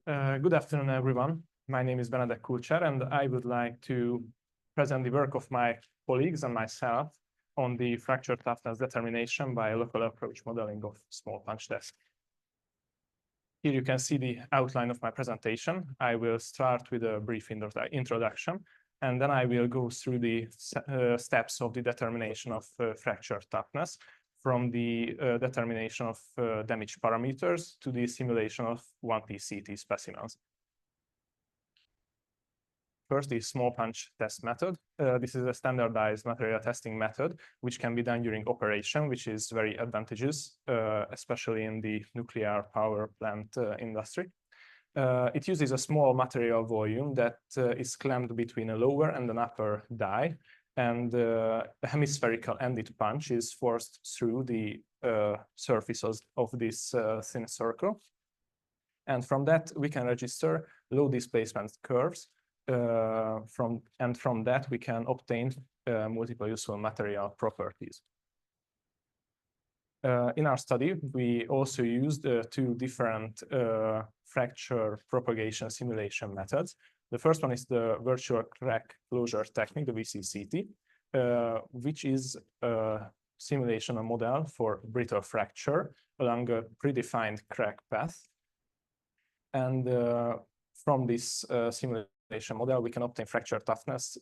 Good afternoon, everyone. My name is Benedek Kulcsár, and I would like to present the work of my colleagues and myself on the fracture toughness determination by local approach modeling of small punch test. Here you can see the outline of my presentation. I will start with a brief introduction, and then I will go through the steps of the determination of fracture toughness, from the determination of damage parameters to the simulation of 1P CT specimens. First, the small punch test method. This is a standardized material testing method, which can be done during operation, which is very advantageous, especially in the nuclear power plant industry. It uses a small material volume that is clamped between a lower and an upper die, and a hemispherical ended punch is forced through the surfaces of this thin circle. And from that, we can register low displacement curves. From that, we can obtain multiple useful material properties. In our study, we also used two different fracture propagation simulation methods. The first one is the virtual crack closure technique, the VCCT, which is a simulation, a model for brittle fracture along a predefined crack path. And from this simulation model, we can obtain fracture toughness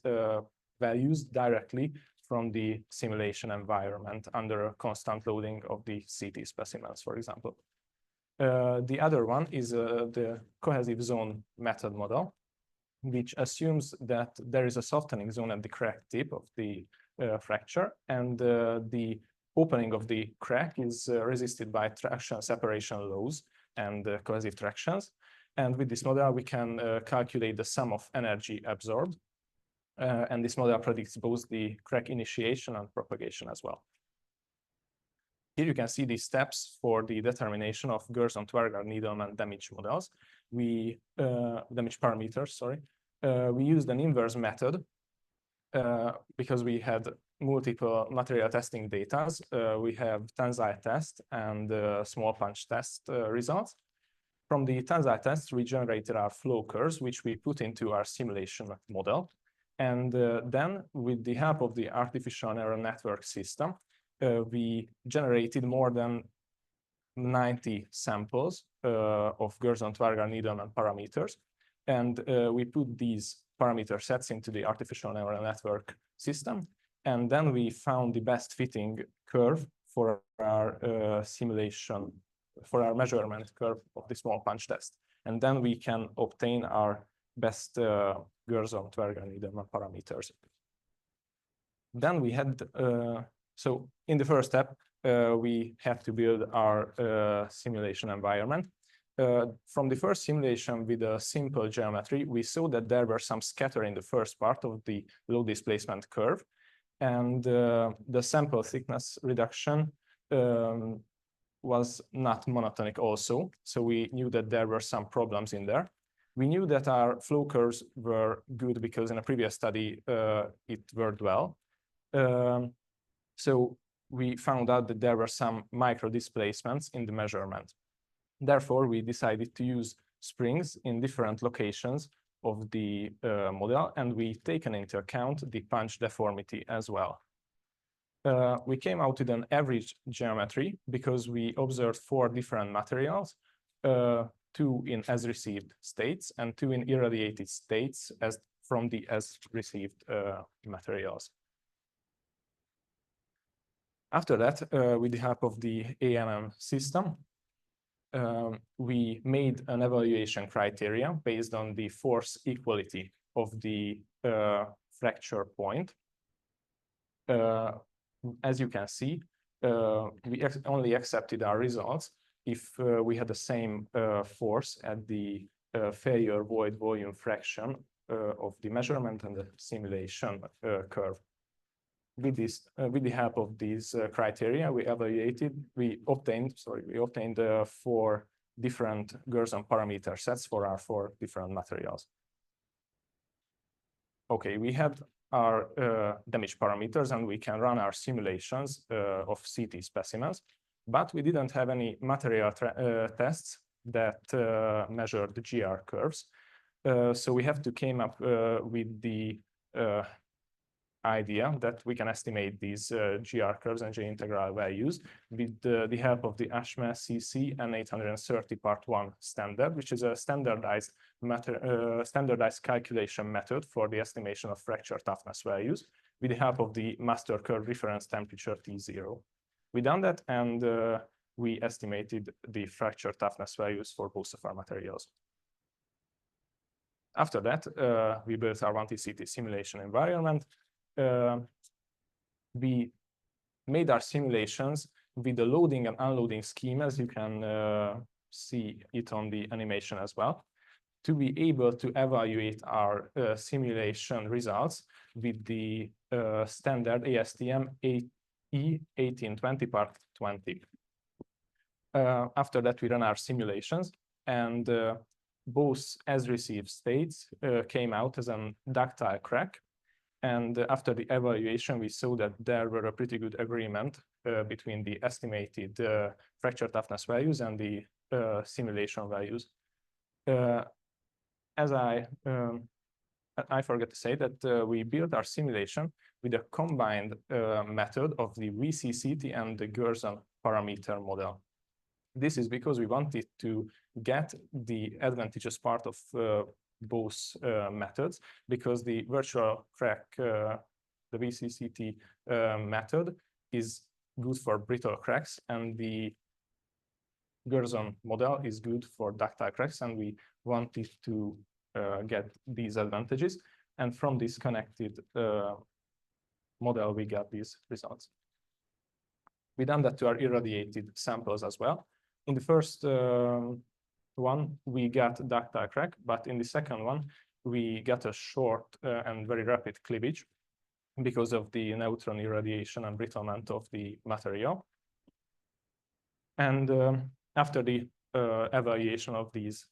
values directly from the simulation environment under a constant loading of the CT specimens, for example. The other one is the cohesive zone method model, which assumes that there is a softening zone at the crack tip of the fracture, and the opening of the crack is resisted by traction separation laws and cohesive tractions. And with this model, we can calculate the sum of energy absorbed. And this model predicts both the crack initiation and propagation as well. Here you can see the steps for the determination of Gerson-Twerger-Needleman damage models. Damage parameters, sorry. We used an inverse method because we had multiple material testing data. We have tensile test and small punch test results. From the tensile test, we generated our flow curves, which we put into our simulation model. And then, with the help of the artificial neural network system, we generated more than 90 samples of Gerson-Twerger-Needleman parameters. And we put these parameter sets into the artificial neural network system. And then we found the best fitting curve for our simulation, for our measurement curve of the small punch test. And then we can obtain our best Gerson-Twerger-Needleman parameters. Then we had, so in the first step, we had to build our simulation environment. From the first simulation with a simple geometry, we saw that there were some scatter in the first part of the low displacement curve, and the sample thickness reduction was not monotonic also. So we knew that there were some problems in there. We knew that our flow curves were good because in a previous study, it worked well. So we found out that there were some micro displacements in the measurement. Therefore, we decided to use springs in different locations of the model, and we taken into account the punch deformity as well. We came out with an average geometry because we observed 4 different materials, 2 in as received states and 2 in irradiated states as from the as received materials. After that, with the help of the AMM system, we made an evaluation criteria based on the force equality of the fracture point. As you can see, we only accepted our results if we had the same force at the failure void volume fraction of the measurement and the simulation curve. With the help of these criteria, we obtained 4 different Gerson parameter sets for our 4 different materials. Okay, we had our damage parameters and we can run our simulations of CT specimens, but we didn't have any material tests that measure the GR curves. So we have to came up with the idea that we can estimate these GR curves and J integral values with the help of the ASME CC N830 Part 1 standard, which is a standardized calculation method for the estimation of fracture toughness values with the help of the master curve reference temperature T0. We done that, and we estimated the fracture toughness values for both of our materials. After that, we built our 1TCT simulation environment. We made our simulations with the loading and unloading scheme, as you can see it on the animation as well, to be able to evaluate our simulation results with the standard ASTM E1820 Part 20. After that, we ran our simulations, and both as received states came out as a ductile crack. And after the evaluation, we saw that there were a pretty good agreement between the estimated fracture toughness values and the simulation values. As I forgot to say that we built our simulation with a combined method of the VCCT and the Gerson parameter model. This is because we wanted to get the advantageous part of both methods, because the virtual crack, the VCCT method, is good for brittle cracks, and the Gerson model is good for ductile cracks, and we wanted to get these advantages. And from this connected model, we got these results. We done that to our irradiated samples as well. In the first one, we got ductile crack, but in the second one, we got a short and very rapid cleavage because of the neutron irradiation and brittlement of the material. And after the evaluation of these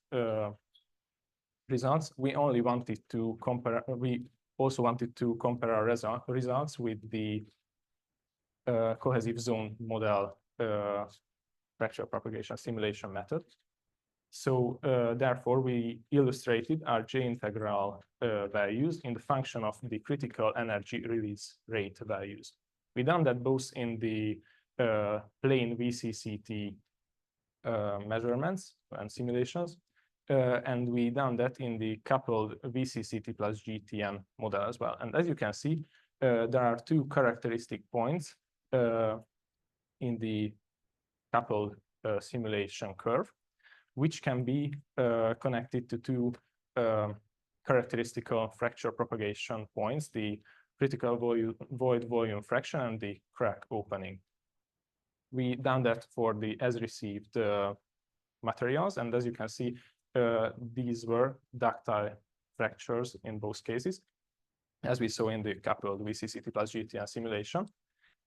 results, we also wanted to compare our results with the cohesive zone model fracture propagation simulation method. So therefore, we illustrated our J integral values in the function of the critical energy release rate values. We done that both in the plain VCCT measurements and simulations, and we done that in the coupled VCCT plus GTN model as well. And as you can see, there are two characteristic points in the coupled simulation curve, which can be connected to two characteristical fracture propagation points, the critical void volume fraction and the crack opening. We done that for the as received materials, and as you can see, these were ductile fractures in both cases, as we saw in the coupled VCCT plus GTN simulation.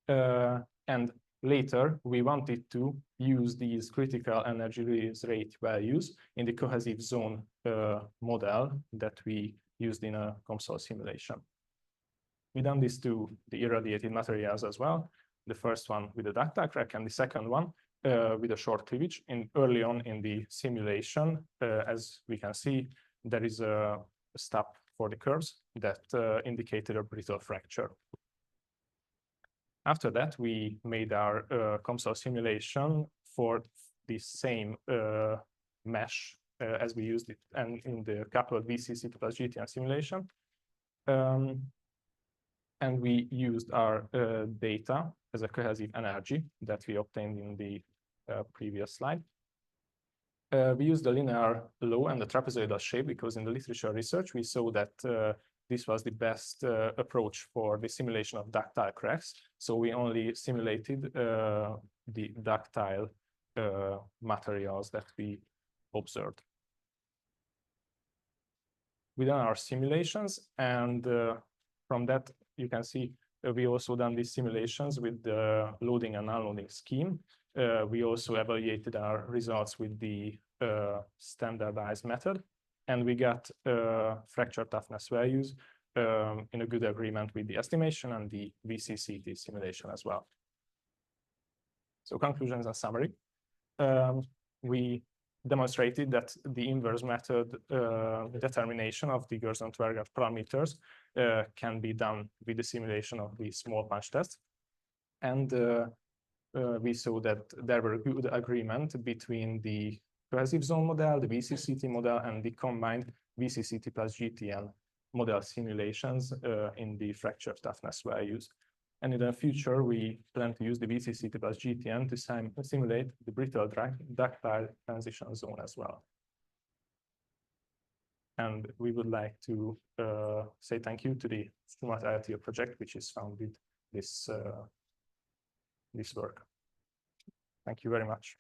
And later, we wanted to use these critical energy release rate values in the cohesive zone model that we used in a COMSOL simulation. We done this to the irradiated materials as well. The first one with a ductile crack, and the second one with a short cleavage. Early on in the simulation, as we can see, there is a stop for the curves that indicated a brittle fracture. After that, we made our COMSOL simulation for the same mesh as we used it and in the coupled VCCT plus GTN simulation. And we used our data as a cohesive energy that we obtained in the previous slide. We used the linear low and the trapezoidal shape because in the literature research, we saw that this was the best approach for the simulation of ductile cracks. So we only simulated the ductile materials that we observed. We done our simulations, and from that, you can see we also done these simulations with the loading and unloading scheme. We also evaluated our results with the standardized method, and we got fracture toughness values in a good agreement with the estimation and the VCCT simulation as well. So conclusions and summary. We demonstrated that the inverse method determination of the Gerson-Twergat parameters can be done with the simulation of the small punch test. And we saw that there were good agreement between the cohesive zone model, the VCCT model, and the combined VCCT plus GTN model simulations in the fracture toughness values. And in the future, we plan to use the VCCT plus GTN to simulate the brittle ductile transition zone as well. And we would like to say thank you to the Smart IoT project, which is founded this work. Thank you very much.